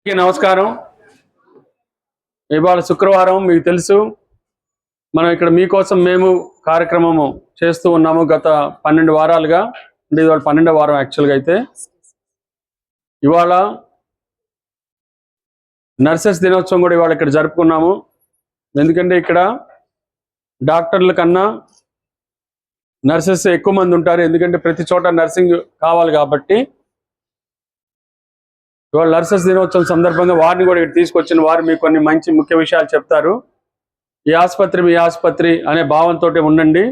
నమస్కారం. ఇవాళ శుక్రవారం మీకు తెలుసు. మనం ఇక్కడ మీకోసం మేము కార్యక్రమము చేస్తూ ఉన్నాము గత 12 వారాలుగా. అంటే ఇవాళ 12వ వారం యాక్చువల్గా. అయితే ఇవాళ నర్సెస్ దినోత్సవం కూడా ఇవాళ ఇక్కడ జరుపుకున్నాము. ఎందుకంటే ఇక్కడ డాక్టర్ల కన్నా నర్సెస్ ఎక్కువ మంది ఉంటారు. ఎందుకంటే ప్రతి చోట నర్సింగ్ కావాలి కాబట్టి ఇవాళ నర్సెస్ దినోత్సవం సందర్భంగా వారిని కూడా ఇక్కడ తీసుకొచ్చిన వారు మీకు కొన్ని మంచి ముఖ్య విషయాలు చెప్తారు. ఈ ఆసుపత్రి మీ ఆసుపత్రి అనే భావంతో ఉండండి.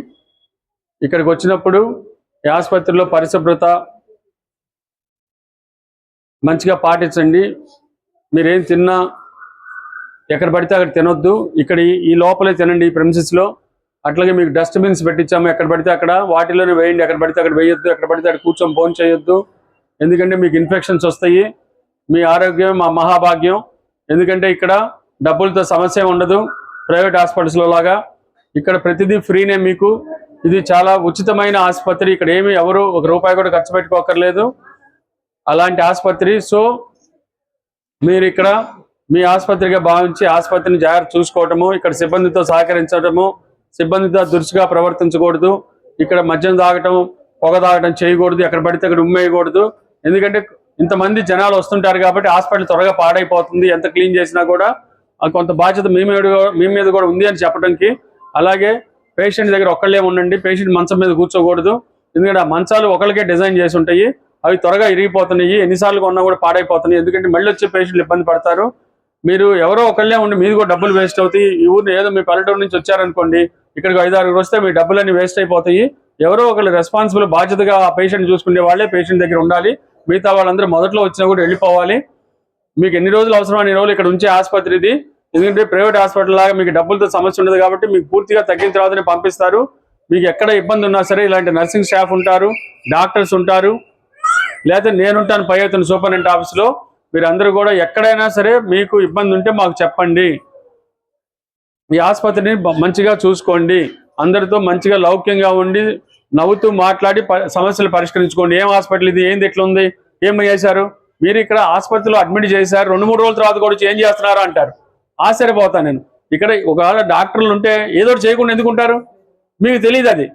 ఇక్కడికి వచ్చినప్పుడు ఈ ఆసుపత్రిలో పరిశుభ్రత మంచిగా పాటించండి. మీరేం తిన్నా ఎక్కడ పడితే అక్కడ తినొద్దు. ఇక్కడ ఈ లోపలే తినండి, ఈ ప్రెమిసెస్లో. అట్లాగే మీకు డస్ట్బిన్స్ పెట్టించాము, ఎక్కడ పడితే అక్కడ వాటిలోనే వేయండి. ఎక్కడ పడితే అక్కడ వేయొద్దు, ఎక్కడ పడితే అక్కడ కూర్చొని ఫోన్ చేయొద్దు. ఎందుకంటే మీకు ఇన్ఫెక్షన్స్ వస్తాయి. మీ ఆరోగ్యం మా మహాభాగ్యం. ఎందుకంటే ఇక్కడ డబ్బులతో సమస్య ఉండదు. ప్రైవేట్ హాస్పిటల్స్లో లాగా ఇక్కడ ప్రతిదీ ఫ్రీనే మీకు. ఇది చాలా ఉచితమైన ఆసుపత్రి. ఇక్కడ ఏమి ఎవరు ₹1 కూడా ఖర్చు పెట్టుకోకర్లేదు. అలాంటి ఆసుపత్రి. సో మీరు ఇక్కడ మీ ఆసుపత్రిగా భావించి ఆసుపత్రిని జాగ్రత్త చూసుకోవటము, ఇక్కడ సిబ్బందితో సహకరించడము, సిబ్బందితో దురుసుగా ప్రవర్తించకూడదు. ఇక్కడ మద్యం తాగటం, పొగ తాగటం చేయకూడదు. ఎక్కడ పడితే అక్కడ ఉమ్మేయకూడదు. ఎందుకంటే ఇంతమంది జనాలు వస్తుంటారు కాబట్టి హాస్పిటల్ త్వరగా పాడైపోతుంది. ఎంత క్లీన్ చేసినా కూడా కొంత బాధ్యత మీ మీద కూడా ఉంది అని చెప్పడానికి. అలాగే పేషెంట్ దగ్గర ఒక్కళ్ళే ఉండండి. పేషెంట్ మంచం మీద కూర్చోకూడదు. ఎందుకంటే ఆ మంచాలు ఒకరికే డిజైన్ చేసి ఉంటాయి. అవి త్వరగా ఇరిగిపోతున్నాయి. ఎన్నిసార్లు కొన్నా కూడా పాడైపోతున్నాయి. ఎందుకంటే మళ్ళీ వచ్చే పేషెంట్లు ఇబ్బంది పడతారు. మీరు ఎవరో ఒకళ్ళే ఉండి మీది కూడా డబ్బులు వేస్ట్ అవుతాయి. ఈ ఊరిని ఏదో మీ పల్లెటూరు నుంచి వచ్చారనుకోండి, ఇక్కడికి 5-6 వస్తే మీ డబ్బులన్నీ వేస్ట్ అయిపోతాయి. ఎవరో ఒకళ్ళు రెస్పాన్సిబుల్ బాధ్యతగా ఆ పేషెంట్ చూసుకునే వాళ్ళే పేషెంట్ దగ్గర ఉండాలి. మిగతా వాళ్ళందరూ మొదట్లో వచ్చినా కూడా వెళ్ళిపోవాలి. మీకు ఎన్ని రోజులు అవసరం అన్ని రోజులు ఇక్కడ ఉంచే ఆసుపత్రి ఇది. ఎందుకంటే ప్రైవేట్ హాస్పిటల్ లాగా మీకు డబ్బులతో సమస్య ఉండదు కాబట్టి మీకు పూర్తిగా తగ్గిన తర్వాతనే పంపిస్తారు. మీకు ఎక్కడ ఇబ్బంది ఉన్నా సరే ఇలాంటి నర్సింగ్ స్టాఫ్ ఉంటారు, డాక్టర్స్ ఉంటారు, లేకపోతే నేనుంటాను పై ఎత్తున సూపరింటెండెంట్ ఆఫీస్లో. మీరు అందరూ కూడా ఎక్కడైనా సరే మీకు ఇబ్బంది ఉంటే మాకు చెప్పండి. ఈ ఆసుపత్రిని మంచిగా చూసుకోండి. అందరితో మంచిగా లౌక్యంగా ఉండి నవ్వుతూ మాట్లాడి సమస్యలు పరిష్కరించుకోండి. ఏం హాస్పిటల్ ఇది, ఏంది ఇట్లా ఉంది, ఏం చేశారు మీరు ఇక్కడ ఆసుపత్రిలో అడ్మిట్ చేశారు, 2-3 రోజుల తర్వాత కూడా ఏం చేస్తున్నారా అంటారు. ఆశ్చర్యపోతాను నేను. ఇక్కడ ఒకవేళ డాక్టర్లు ఉంటే ఏదో చేయకుండా ఎందుకుంటారు? మీకు తెలియదు. అది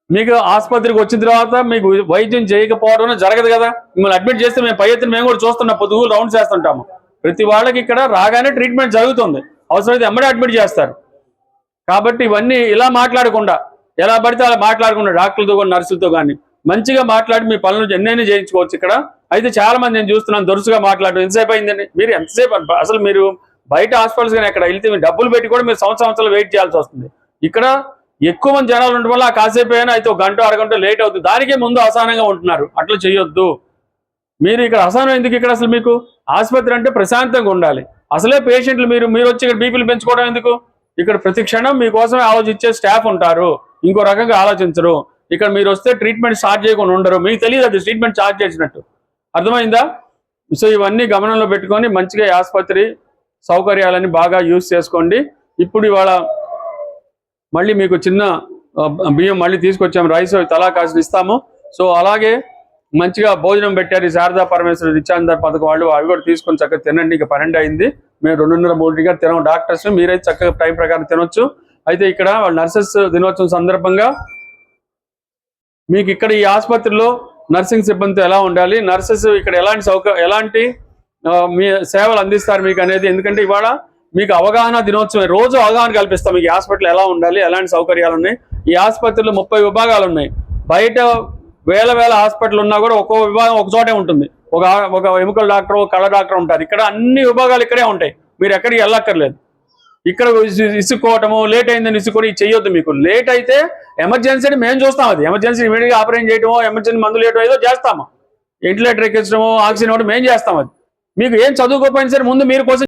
మీకు ఆసుపత్రికి వచ్చిన తర్వాత మీకు వైద్యం చేయకపోవడం జరగదు కదా. మిమ్మల్ని అడ్మిట్ చేస్తే మేము పై ఎత్తున మేము కూడా చూస్తున్నాం, పొద్దుగూరు రౌండ్స్ చేస్తుంటాము. ప్రతి వాళ్ళకి ఇక్కడ రాగానే ట్రీట్మెంట్ జరుగుతుంది. అవసరమైతే ఎమ్మడే అడ్మిట్ చేస్తారు. కాబట్టి ఇవన్నీ ఇలా మాట్లాడకుండా, ఎలా పడితే అలా మాట్లాడకుండా డాక్టర్లతో కానీ నర్సులతో కానీ మంచిగా మాట్లాడి మీ పనులు ఎన్నైనా చేయించుకోవచ్చు ఇక్కడ. అయితే చాలా మంది నేను చూస్తున్నాను దొరుసుగా మాట్లాడడం. ఎంతసేపు అయిందండి? మీరు ఎంతసేపు అసలు మీరు బయట హాస్పిటల్స్ కానీ ఎక్కడ వెళ్తే మీరు డబ్బులు పెట్టి కూడా మీరు సంవత్సరాలు వెయిట్ చేయాల్సి వస్తుంది. ఇక్కడ ఎక్కువ మంది జనాలు ఉండడం వల్ల కాసేపు అయినా అయితే 1 గంట అరగంట లేట్ అవుతుంది. దానికే ముందు అసహనంగా ఉంటున్నారు. అట్లా చేయొద్దు. మీరు ఇక్కడ అసహనం ఎందుకు? ఇక్కడ అసలు మీకు ఆసుపత్రి అంటే ప్రశాంతంగా ఉండాలి. అసలే పేషెంట్లు మీరు వచ్చి ఇక్కడ బీపీలు పెంచుకోవడం ఎందుకు? ఇక్కడ ప్రతి క్షణం మీకోసమే ఆలోచించే స్టాఫ్ ఉంటారు. ఇంకో రకంగా ఆలోచించరు. ఇక్కడ మీరు వస్తే ట్రీట్మెంట్ స్టార్ట్ చేయకుండా ఉండరు. మీకు తెలియదు అది ట్రీట్మెంట్ స్టార్ట్ చేసినట్టు. అర్థమైందా? సో ఇవన్నీ గమనంలో పెట్టుకొని మంచిగా ఆసుపత్రి సౌకర్యాలని బాగా యూజ్ చేసుకోండి. ఇప్పుడు ఇవాళ మళ్ళీ మీకు చిన్న బియ్యం మళ్ళీ తీసుకొచ్చాము. రైస్ తలా కాసిన ఇస్తాము. సో అలాగే మంచిగా భోజనం పెట్టారు ఈ శారదా పరమేశ్వర నిత్యానంద పథకం వాళ్ళు. అవి కూడా తీసుకొని చక్కగా తినండి. ఇక 12 అయింది. మేము 2:30-3 తినము డాక్టర్స్. మీరైతే చక్కగా టైం ప్రకారం తినొచ్చు. అయితే ఇక్కడ నర్సెస్ దినోత్సవం సందర్భంగా మీకు ఇక్కడ ఈ ఆసుపత్రిలో నర్సింగ్ సిబ్బందితో ఎలా ఉండాలి, నర్సెస్ ఇక్కడ ఎలాంటి మీ సేవలు అందిస్తారు మీకు అనేది. ఎందుకంటే ఇవాళ మీకు అవగాహన దినోత్సవం. రోజు అవగాహన కల్పిస్తాం మీకు హాస్పిటల్ ఎలా ఉండాలి, ఎలాంటి సౌకర్యాలు ఉన్నాయి. ఈ ఆసుపత్రిలో 30 విభాగాలు ఉన్నాయి. బయట వేల హాస్పిటల్ ఉన్నా కూడా ఒక్కో విభాగం ఒక చోటే ఉంటుంది. ఒక ఎముకల డాక్టర్, ఒక కళ్ళ డాక్టర్ ఉంటారు. ఇక్కడ అన్ని విభాగాలు ఇక్కడే ఉంటాయి. మీరు ఎక్కడికి వెళ్ళక్కర్లేదు. ఇక్కడ ఇసుక్కోవటము, లేట్ అయిందని ఇసుక్కొని చెయ్యొద్దు. మీకు లేట్ అయితే ఎమర్జెన్సీని మేము చూస్తాం. అది ఎమర్జెన్సీ ఇమీడియట్గా ఆపరేషన్ చేయడమో, ఎమర్జెన్సీ మందులు వేయటం ఏదో చేస్తాము. వెంటిలేటర్ ఎక్కించడమో, ఆక్సిజన్ ఇవ్వడం మేము చేస్తాం. అది మీకు ఏం చదువుకోకపోయినా సరే ముందు మీరు కోసం